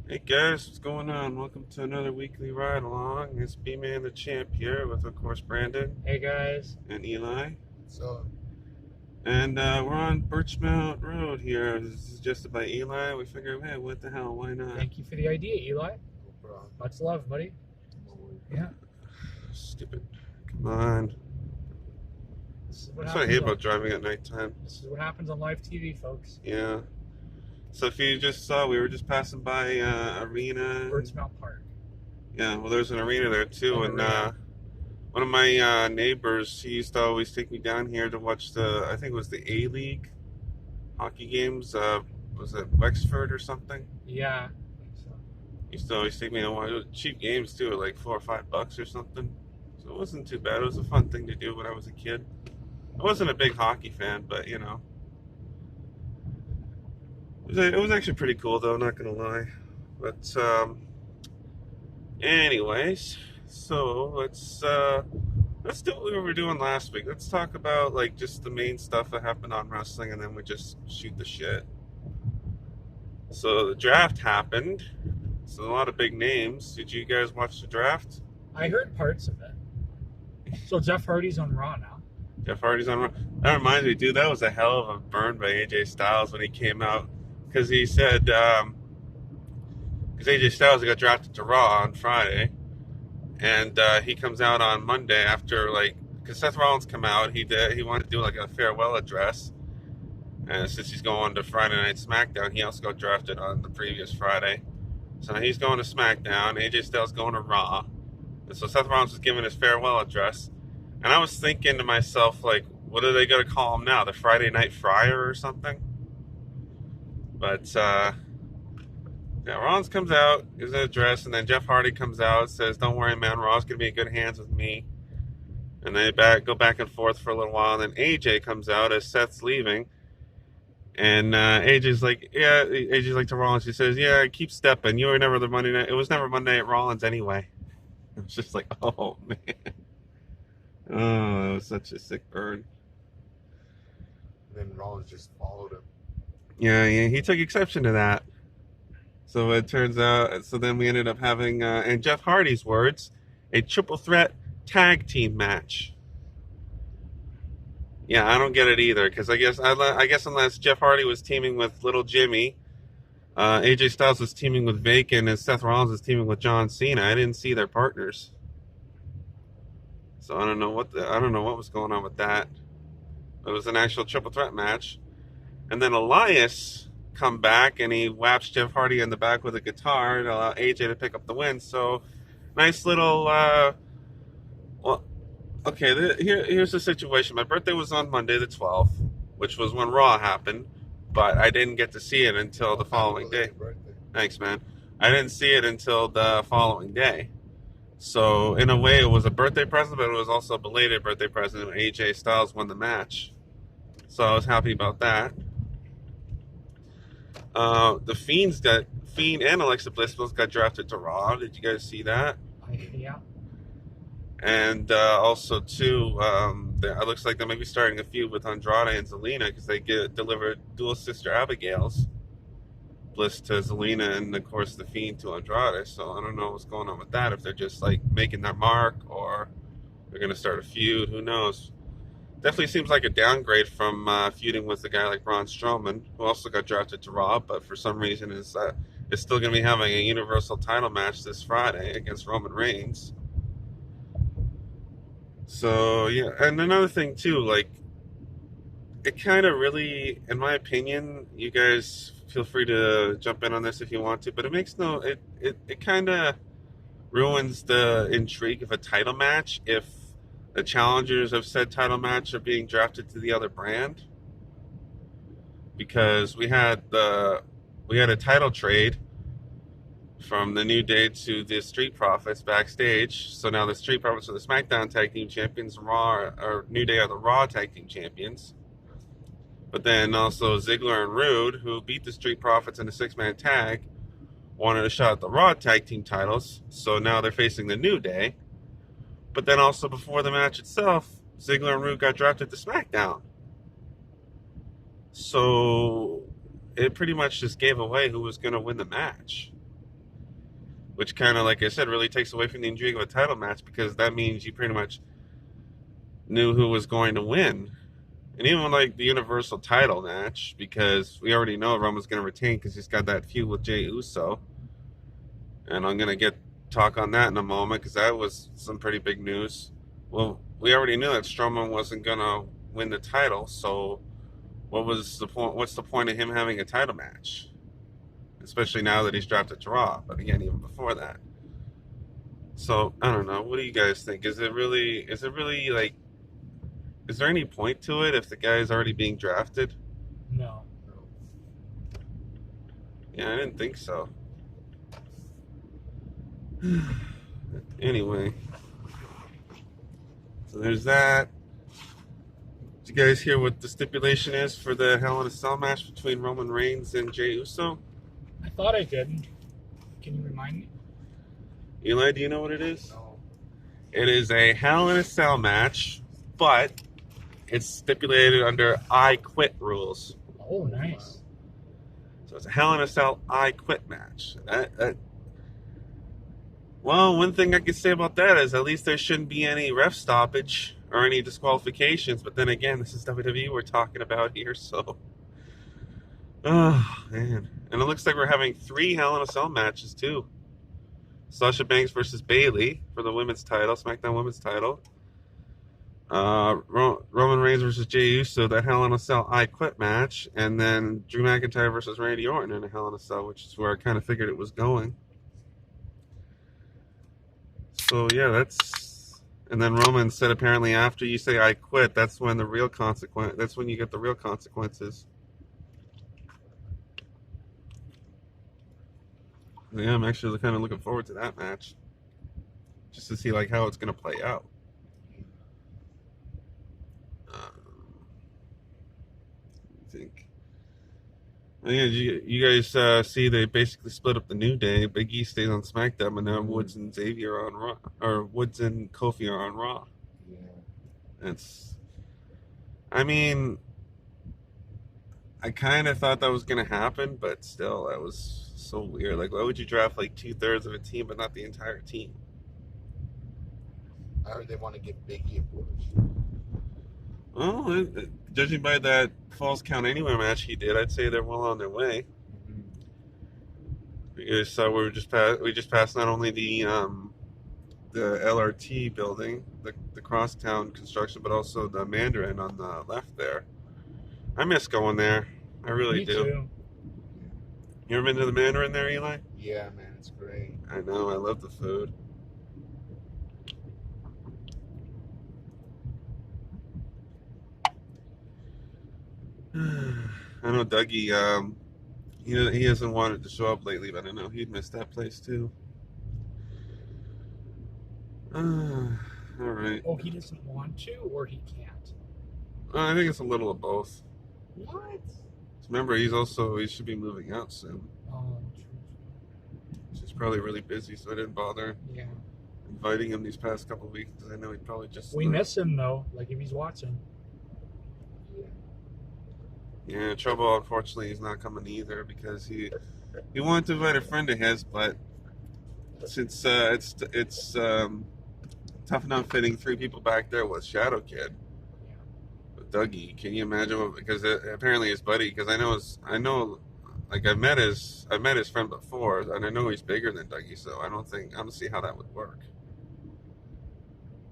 Hey guys, what's going on? Welcome to another weekly ride along. It's B-Man the Champ here with, of course, Brandon Hey guys. and Eli. So, And we're on Birchmount Road here. This is just about Eli. We figured, hey, what the hell? Why not? Thank you for the idea, Eli. no problem. Much love, buddy. Yeah. Stupid. Come on. This is what That's what I happens hate on about driving at nighttime. live TV, folks. Yeah. So if you just saw, we were just passing by arena. Birchmount Park. Yeah, well, there's an arena there too. And one of my neighbors, he used to always take me down here to watch I think it was the A-League hockey games. Was it Wexford or something? Yeah. I think so. He used to always take me to watch cheap games too, like $4 or $5 or something. So it wasn't too bad. It was a fun thing to do when I was a kid. I wasn't a big hockey fan, but you know, it was actually pretty cool though. Not gonna lie. But anyways, so let's do what we were doing last week. Let's talk about like just the main stuff that happened on wrestling, and then we just shoot the shit. So the draft happened. So a lot of big names. Did you guys watch the draft? I heard parts of it. So Jeff Hardy's on Raw now. Jeff Hardy's on. That reminds me, dude. That was a hell of a burn by AJ Styles when he came out, because he said because AJ Styles got drafted to Raw on Friday, and he comes out on Monday after because Seth Rollins come out. He wanted to do like a farewell address, and since he's going to Friday Night SmackDown, he also got drafted on the previous Friday. So now he's going to SmackDown. AJ Styles going to Raw. And so Seth Rollins was giving his farewell address. And I was thinking to myself, like, what are they going to call him now? The Friday Night Fryer or something? But, yeah, Rollins comes out, gives an address, and then Jeff Hardy comes out, says, don't worry, man, Raw's going to be in good hands with me. And they go back and forth for a little while. And then AJ comes out as Seth's leaving. And AJ's like, yeah, AJ's like to Rollins. He says, yeah, keep stepping. You were never the Monday night. It was never Monday at Rollins anyway. It was just like, oh, man. Oh, that was such a sick burn. And then Rollins just followed him. Yeah, he took exception to that. So it turns out, so then we ended up having, in Jeff Hardy's words, a triple threat tag team match. Yeah, I don't get it either, because I guess unless Jeff Hardy was teaming with Little Jimmy, AJ Styles was teaming with Bacon, and Seth Rollins was teaming with John Cena. I didn't see their partners, so I don't know what was going on with that. It was an actual triple threat match, and then Elias come back and he whaps Jeff Hardy in the back with a guitar to allow AJ to pick up the win. So nice little. Well, okay. Here's the situation. My birthday was on Monday the 12th, which was when Raw happened, but I didn't get to see it until the following day. Thanks, man. I didn't see it until the following day. So in a way, it was a birthday present, but it was also a belated birthday present when AJ Styles won the match. So I was happy about that. The Fiend and Alexa Bliss both got drafted to Raw. Did you guys see that? Yeah. And also too, it looks like they might be starting a feud with Andrade and Zelina because they delivered dual sister Abigail's. Bliss to Zelina and of course the Fiend to Andrade. So I don't know what's going on with that. If they're just like making their mark or they're going to start a feud, who knows? Definitely seems like a downgrade from feuding with a guy like Braun Strowman, who also got drafted to Raw, but for some reason is still going to be having a Universal title match this Friday against Roman Reigns. So yeah, and another thing too, like it kind of really, in my opinion, you guys feel free to jump in on this if you want to, but it kind of ruins the intrigue of a title match if the challengers of said title match are being drafted to the other brand, because we had a title trade from the New Day to the Street Profits backstage. So now the Street Profits are the SmackDown Tag Team Champions, New Day are the Raw Tag Team Champions. But then also Ziggler and Rude, who beat the Street Profits in a 6-man tag, wanted a shot at the Raw Tag Team titles. So now they're facing the New Day. But then also before the match itself, Ziggler and Rude got drafted to SmackDown. So it pretty much just gave away who was going to win the match. which kind of, like I said, really takes away from the intrigue of a title match because that means you pretty much knew who was going to win. And even like the Universal title match, because we already know Roman's going to retain because he's got that feud with Jey Uso. And I'm going to talk on that in a moment because that was some pretty big news. Well, we already knew that Strowman wasn't going to win the title, so what was the point? What's the point of him having a title match? Especially now that he's dropped it to Raw, but again, even before that. So I don't know. What do you guys think? Is it really like? Is there any point to it if the guy is already being drafted? No. Yeah, I didn't think so. Anyway, so there's that. Did you guys hear what the stipulation is for the Hell in a Cell match between Roman Reigns and Jey Uso? I thought I did. Can you remind me? Eli, do you know what it is? No. It is a Hell in a Cell match, but it's stipulated under I Quit rules. Oh, nice. So it's a Hell in a Cell I Quit match. Well, one thing I can say about that is at least there shouldn't be any ref stoppage or any disqualifications. But then again, this is WWE we're talking about here, so. Oh, man. And it looks like we're having 3 Hell in a Cell matches, too. Sasha Banks versus Bayley for the women's title, SmackDown women's title. Roman Reigns versus Jey Uso, the Hell in a Cell I Quit match. And then Drew McIntyre versus Randy Orton in a Hell in a Cell, which is where I kind of figured it was going. So, yeah, that's... And then Roman said apparently after you say I quit, that's when the real consequence... That's when you get the real consequences. Yeah, I'm actually kind of looking forward to that match. Just to see, like, how it's going to play out. I think... Yeah, you guys see they basically split up the New Day. Big E stays on SmackDown, and now Woods and Xavier are on Raw, or Woods and Kofi are on Raw. Yeah. I mean, I kind of thought that was gonna happen, but still, that was so weird. Like, why would you draft like 2/3 of a team, but not the entire team? I heard they want to get Big E a push. Well, judging by that Falls Count Anywhere match he did, I'd say they're well on their way. You saw we just passed not only the LRT building, the crosstown construction, but also the Mandarin on the left there. I miss going there. I really Me do. too. You ever been to the Mandarin there, Eli? Yeah, man, it's great. I know. I love the food. I know Dougie. He hasn't wanted to show up lately, but I know he'd miss that place too. All right. Oh, he doesn't want to, or he can't. I think it's a little of both. What? Remember, he should be moving out soon. Oh, true. He's probably really busy, so I didn't bother Yeah. inviting him these past couple of weeks because I know he'd probably just. We miss him though. Like if he's watching. Yeah, Trouble. Unfortunately, he's not coming either because he wanted to invite a friend of his, but since it's tough enough fitting 3 people back there with Shadow Kid. But Dougie, can you imagine? Because apparently his buddy, because I know, like I've met his friend before, and I know he's bigger than Dougie, so I don't see how that would work.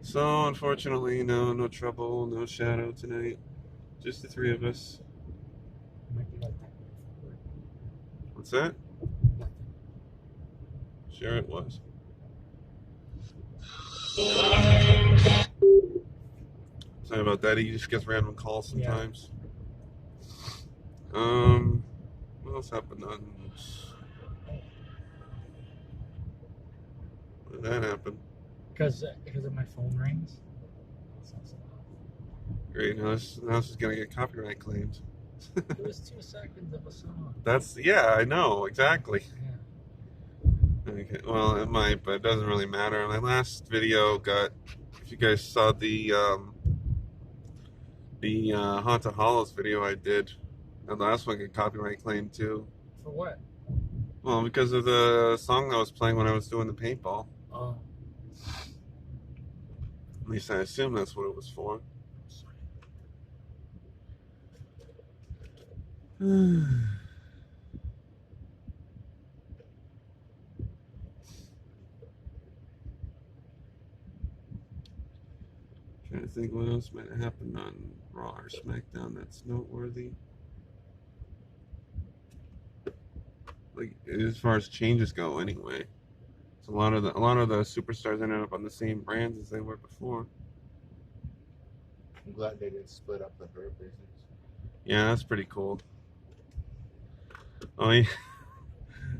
So unfortunately, no Trouble, no Shadow tonight, just the 3 of us. Might be like that. What's that? Sure it was. Sorry about that. He just gets random calls sometimes. Yeah. What else happened on? When did that happen? Because of my phone rings. Great. Now this is gonna get copyright claimed. It was 2 seconds of a song. I know exactly. Yeah. Okay. Well, it might, but it doesn't really matter. My last video got. If you guys saw the Haunted Hollows video I did, the last one got copyright claimed too. For what? Well, because of the song that was playing when I was doing the paintball. Oh, At least I assume that's what it was for. Trying to think what else might have happened on Raw or SmackDown that's noteworthy. Like as far as changes go, anyway. So a lot of the superstars ended up on the same brands as they were before. I'm glad they didn't split up the Hurt business. Yeah, that's pretty cool. Oh yeah,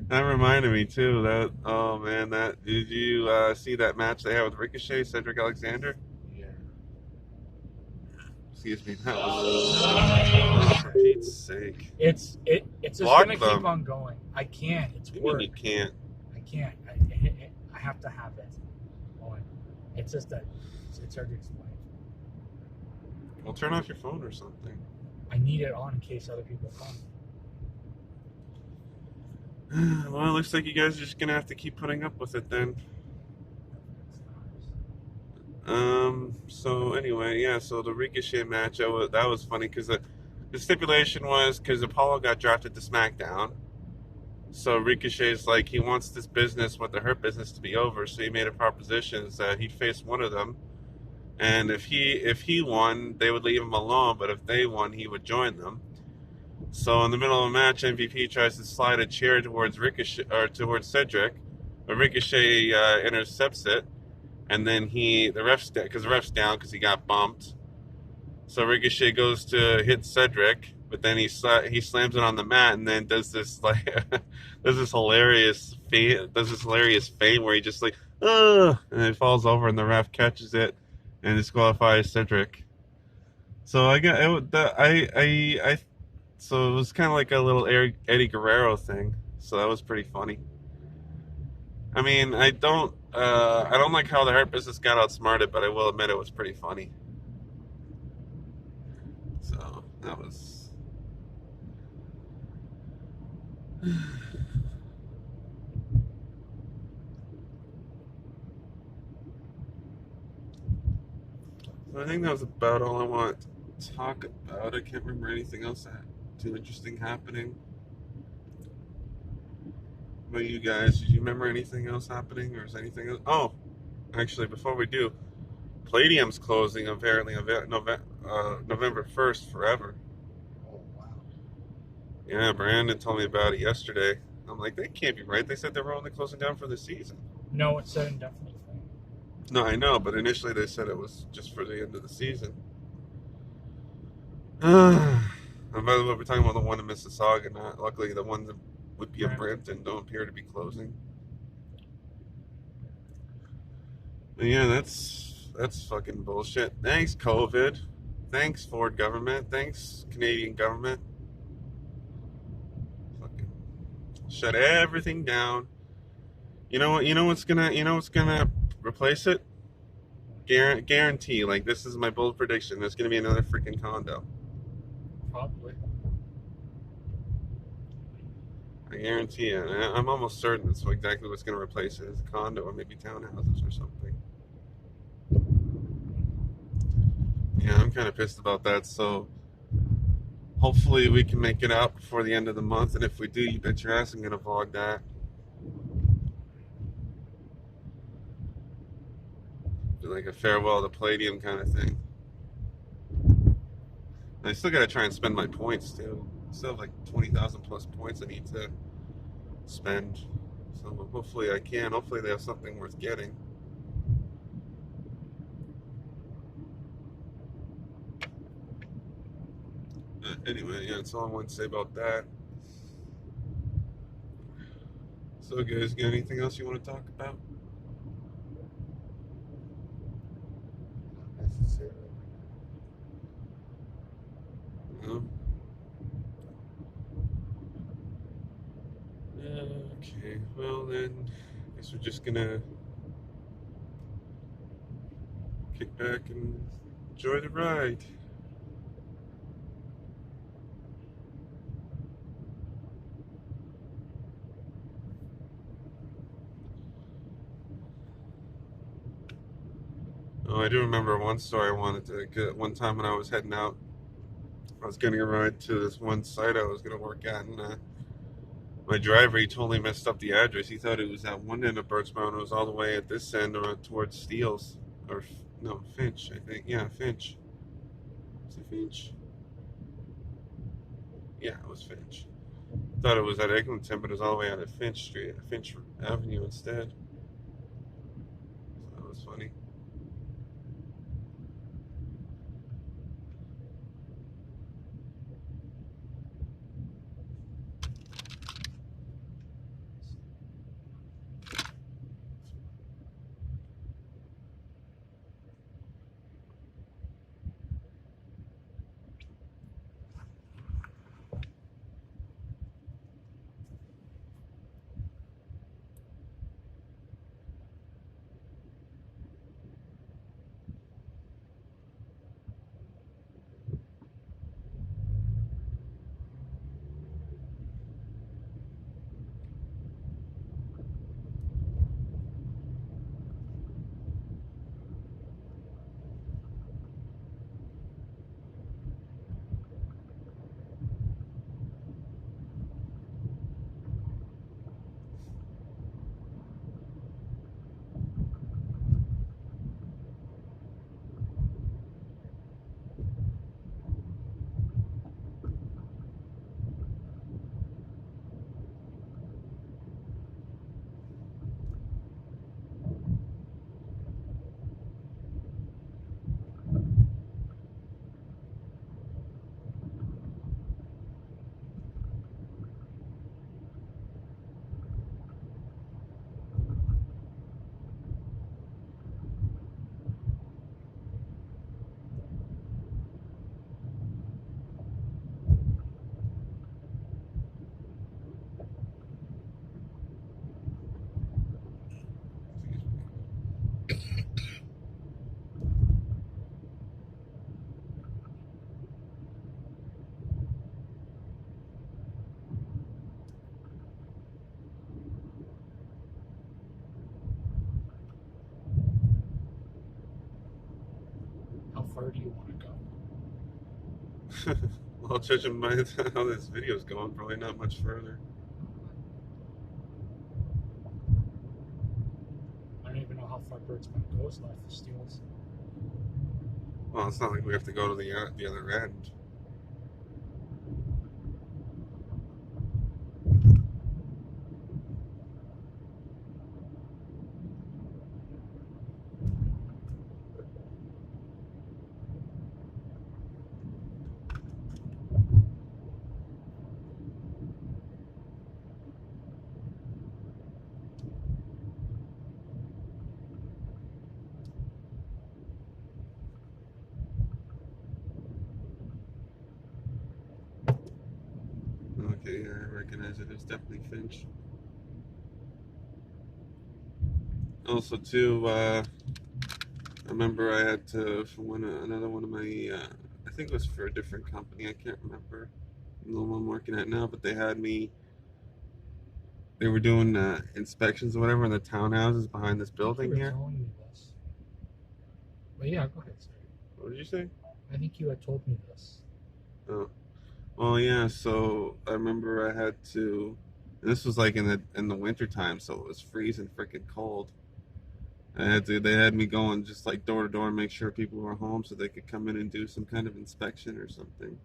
that reminded me too. That oh man, that did you see that match they had with Ricochet, Cedric Alexander? Yeah. Excuse me, that was oh, for Pete's sake. it's just Block gonna them. keep on going. I can't. It's What do you work. mean you can't? I can't. I have to have it on. It's just that it's hard to explain. Well, turn off your phone or something. I need it on in case other people come. Well, it looks like you guys are just gonna have to keep putting up with it then. So anyway, yeah. So the Ricochet match, that was funny because the stipulation was because Apollo got drafted to SmackDown. So Ricochet's like he wants this business with the Hurt business to be over. So he made a proposition that he'd face one of them, and if he won, they would leave him alone. But if they won, he would join them. So in the middle of a match, MVP tries to slide a chair towards Ricochet or towards Cedric, but Ricochet intercepts it, and then the ref's down because he got bumped. So Ricochet goes to hit Cedric, but then he slams it on the mat, and then does this hilarious feint where he just like and it falls over, and the ref catches it and disqualifies Cedric. So I got it. I so it was kind of like a little Eddie Guerrero thing. So that was pretty funny. I mean, I don't like how the Hurt Business got outsmarted, but I will admit it was pretty funny. So that was. So I think that was about all I want to talk about. I can't remember anything else that too interesting happening. What about you guys? Did you remember anything else happening, or is anything else? Oh, actually, before we do, Palladium's closing apparently November 1st forever. Oh wow. Yeah, Brandon told me about it yesterday. I'm like, that can't be right. They said they were only closing down for the season. No, it's said indefinitely. No, I know, but initially they said it was just for the end of the season. And by the way, we're talking about the one in Mississauga, not luckily the ones that would be in Brampton don't appear to be closing. But yeah, that's fucking bullshit. Thanks, COVID. Thanks, Ford government. Thanks, Canadian government. Fucking shut everything down. You know what's gonna replace it? Guarantee. Like, this is my bold prediction. There's gonna be another freaking condo. Probably. I guarantee it. I'm almost certain that's exactly what's gonna replace it. Is a condo or maybe townhouses or something. Yeah, I'm kind of pissed about that. So hopefully we can make it out before the end of the month. And if we do, you bet your ass I'm gonna vlog that. Like a farewell to Palladium kind of thing. I still gotta try and spend my points too. I still have like 20,000 plus points I need to spend. So hopefully I can. Hopefully they have something worth getting. Anyway, yeah, that's all I want to say about that. So guys, got anything else you want to talk about? Not necessarily. No? Okay, well then, I guess we're just gonna kick back and enjoy the ride. Oh, I do remember one story I wanted to get. One time when I was heading out, I was getting a ride to this one site I was going to work at, and my driver, he totally messed up the address. He thought it was at one end of Birchmount. It was all the way at this end around towards Steeles. Or, no, Finch, I think. Yeah, Finch. Is it Finch? Yeah, it was Finch. Thought it was at Eglinton, but it was all the way out at Finch Street, Finch Avenue instead. So that was funny. How far do you want to go? Well, judging by how this video's going, probably not much further. I don't even know how far Birchmount goes off of Steeles. Well, it's not like we have to go to the other end. Okay, yeah, I recognize it. It's definitely Finch. Also, too, I remember I had to, for another one of my, I think it was for a different company. I can't remember the one I'm working at now, but they were doing inspections or whatever in the townhouses behind this I think building you were here. telling me this. But yeah, go ahead, sorry. What did you say? I think you had told me this. Oh, well, yeah. So I remember I had to. And this was like in the winter time, so it was freezing freaking cold. They had me going just like door to door and make sure people were home so they could come in and do some kind of inspection or something.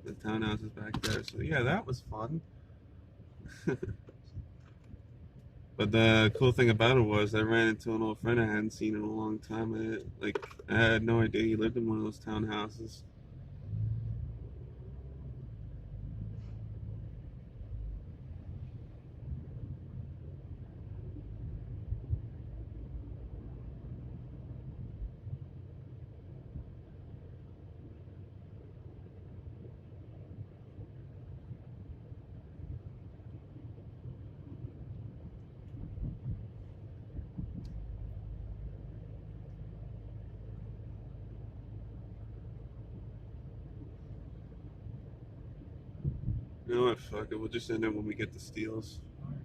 The townhouses back there. So yeah, that was fun. But the cool thing about it was I ran into an old friend I hadn't seen in a long time. I had no idea he lived in one of those townhouses. You know what? Fuck it. We'll just end it when we get the steals. Alright.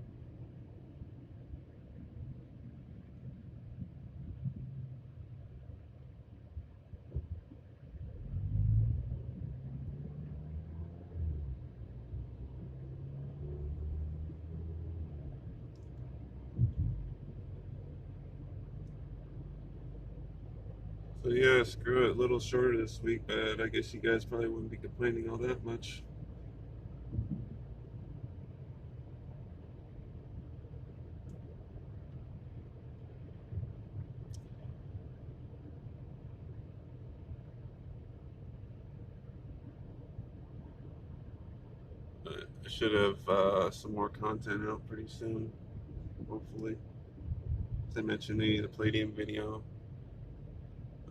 So yeah, screw it. A little shorter this week, but I guess you guys probably wouldn't be complaining all that much. I should have some more content out pretty soon, hopefully. As I mentioned, the Palladium video.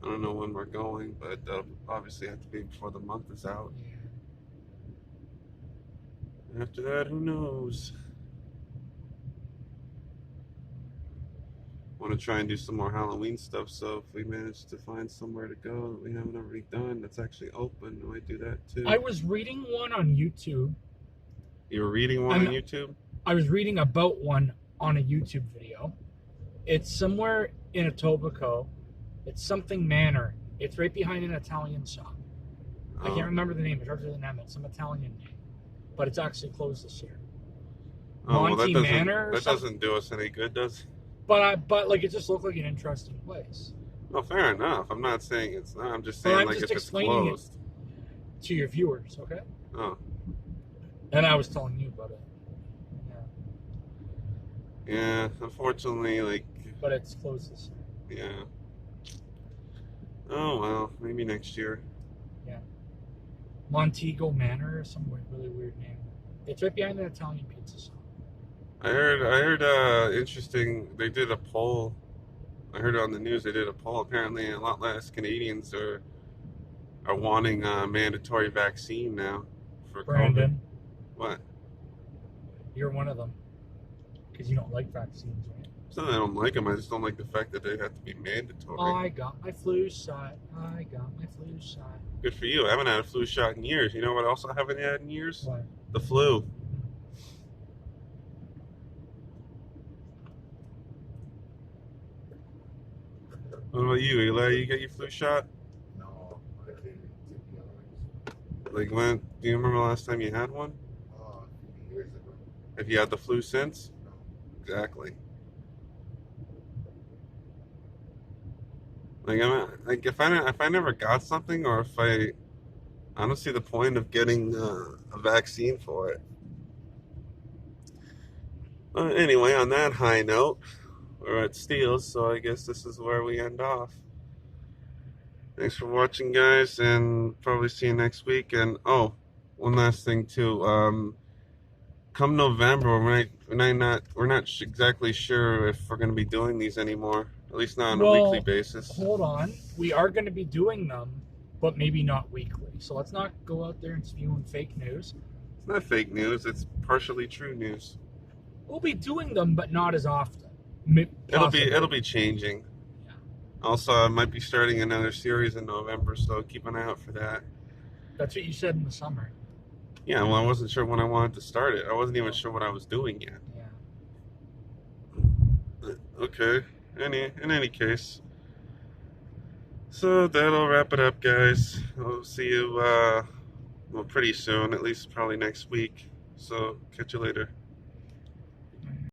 I don't know when we're going, but that'll obviously have to be before the month is out. Yeah. After that, who knows? Want to try and do some more Halloween stuff, so if we manage to find somewhere to go that we haven't already done that's actually open, I might do that too. I was reading one on YouTube. You were reading one on YouTube? I was reading about one on a YouTube video. It's somewhere in Etobicoke. It's something Manor. It's right behind an Italian shop. I can't remember the name. It's harder than that. It's some Italian name. But it's actually closed this year. Monty Manor. That doesn't do us any good, does it? But like it just looked like an interesting place. No, fair enough. I'm not saying it's not. I'm just saying like if it's closed. To your viewers, okay? Oh. And I was telling you about it. Yeah. Yeah, unfortunately, like. But it's closed this year. Yeah. Oh well, maybe next year. Yeah. Montego Manor or some really weird name. It's right behind an Italian pizza shop. I heard interesting, they did a poll. I heard it on the news, they did a poll. Apparently a lot less Canadians are wanting a mandatory vaccine now for Brandon. COVID. What? You're one of them. Because you don't like vaccines, right? It's not that I don't like them, I just don't like the fact that they have to be mandatory. I got my flu shot. Good for you. I haven't had a flu shot in years. You know what else I haven't had in years? What? The flu. What about you, Eli? You get your flu shot? No, I didn't, to be honest. Like when? Do you remember the last time you had one? A few years ago. Have you had the flu since? No. Exactly. Like if I never got something, or if I don't see the point of getting a vaccine for it. Anyway, on that high note, we're at Steele's, so I guess this is where we end off. Thanks for watching, guys, and probably see you next week. And oh, one last thing too. Come November, we're not exactly sure if we're going to be doing these anymore. At least not on a weekly basis. Hold on, we are going to be doing them, but maybe not weekly. So let's not go out there and spewing fake news. It's not fake news. It's partially true news. We'll be doing them, but not as often. It'll be changing. Yeah. Also, I might be starting another series in November, so keep an eye out for that. That's what you said in the summer. Yeah, well, I wasn't sure when I wanted to start it. I wasn't even sure what I was doing yet. Yeah. Okay. In any case. So that'll wrap it up, guys. I'll see you well pretty soon, at least probably next week. So catch you later.